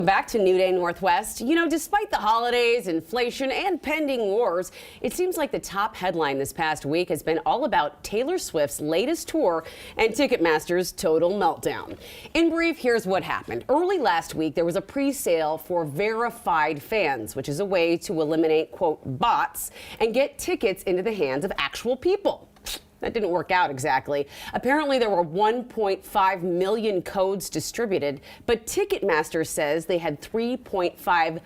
Back to New Day Northwest. You know, despite the holidays, inflation, and pending wars, it seems like the top headline this past week has been all about Taylor Swift's latest tour and Ticketmaster's total meltdown. In brief, here's what happened. Early last week, there was a pre-sale for verified fans, which is a way to eliminate, quote, bots and get tickets into the hands of actual people. That didn't work out exactly. Apparently, there were 1.5 million codes distributed, but Ticketmaster says they had 3.5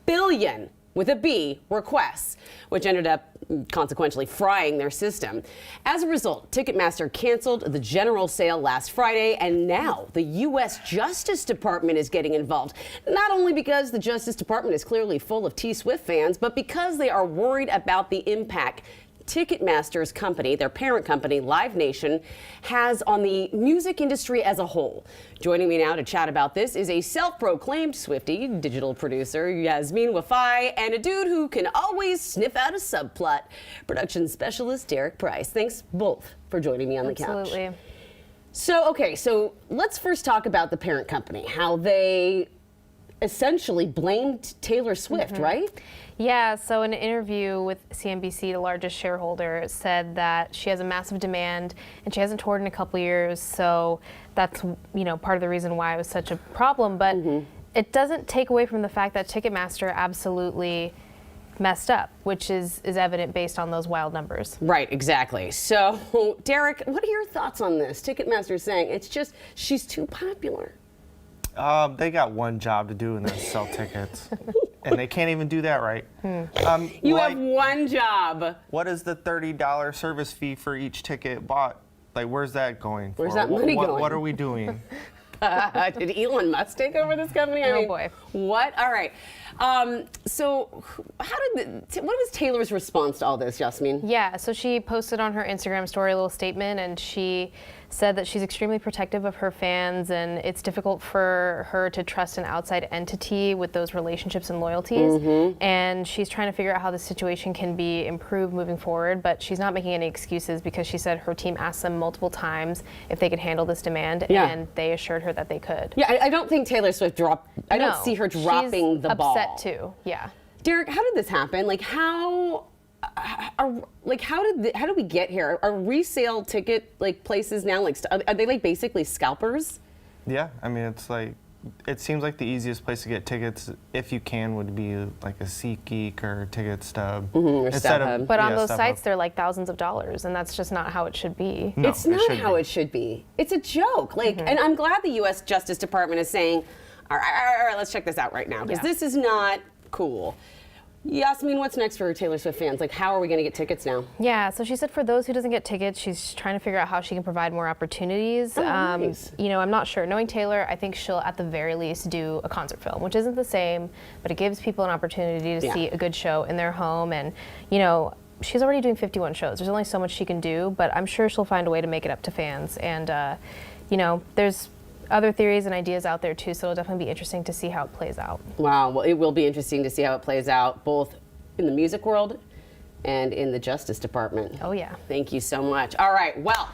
billion, with a B, requests, which ended up consequentially frying their system. As a result, Ticketmaster canceled the general sale last Friday, and now the U.S. Justice Department is getting involved. Not only because the Justice Department is clearly full of T-Swift fans, but because they are worried about the impact Ticketmaster's company, their parent company, Live Nation, has on the music industry as a whole. Joining me now to chat about this is a self-proclaimed Swiftie, digital producer, Yasmeen Wafai, and a dude who can always sniff out a subplot, production specialist Derek Price. Thanks both for joining me on the couch. Absolutely. So let's first talk about the parent company, how they essentially blamed Taylor Swift, right? Yeah, so in an interview with CNBC, the largest shareholder said that she has a massive demand and she hasn't toured in a couple years, so that's, you know, part of the reason why it was such a problem. But it doesn't take away from the fact that Ticketmaster absolutely messed up, which is evident based on those wild numbers. Right, exactly. So, Derek, what are your thoughts on this? Ticketmaster is saying it's just she's too popular. They got one job to do, and that's sell tickets. And they can't even do that right. You have one job. What is the $30 service fee for each ticket bought? Like, where's that going for? Where's that money going? What are we doing? Did Elon Musk take over this company? I mean, boy. What? All right. So what was Taylor's response to all this, Yasmeen? Yeah, so she posted on her Instagram story a little statement, and she said that she's extremely protective of her fans, and it's difficult for her to trust an outside entity with those relationships and loyalties. And she's trying to figure out how the situation can be improved moving forward, but she's not making any excuses because she said her team asked them multiple times if they could handle this demand, and they assured her that they could. Yeah, I don't think Taylor Swift dropped. I don't see her dropping the ball. She's upset too. Yeah. Derek, how did this happen? Like, how did we get here? Are resale ticket places now are they like basically scalpers? Yeah, I mean, it's like, it seems like the easiest place to get tickets, if you can, would be like a SeatGeek or Ticket Stub. Or StubHub. But on those sites, they're like thousands of dollars, and that's just not how it should be. No, it's not how it should be. It's a joke. And I'm glad the U.S. Justice Department is saying, all right, let's check this out right now, because this is not cool. Yasmeen, what's next for Taylor Swift fans? Like, how are we going to get tickets now? Yeah, so she said for those who doesn't get tickets, she's trying to figure out how she can provide more opportunities. Nice. You know, I'm not sure. Knowing Taylor, I think she'll at the very least do a concert film, which isn't the same, but it gives people an opportunity to see a good show in their home. And, you know, she's already doing 51 shows. There's only so much she can do, but I'm sure she'll find a way to make it up to fans. And, you know, there's other theories and ideas out there too, so it'll definitely be interesting to see how it plays out. Wow, well, it will be interesting to see how it plays out, both in the music world and in the Justice Department. Oh yeah. Thank you so much. All right, well,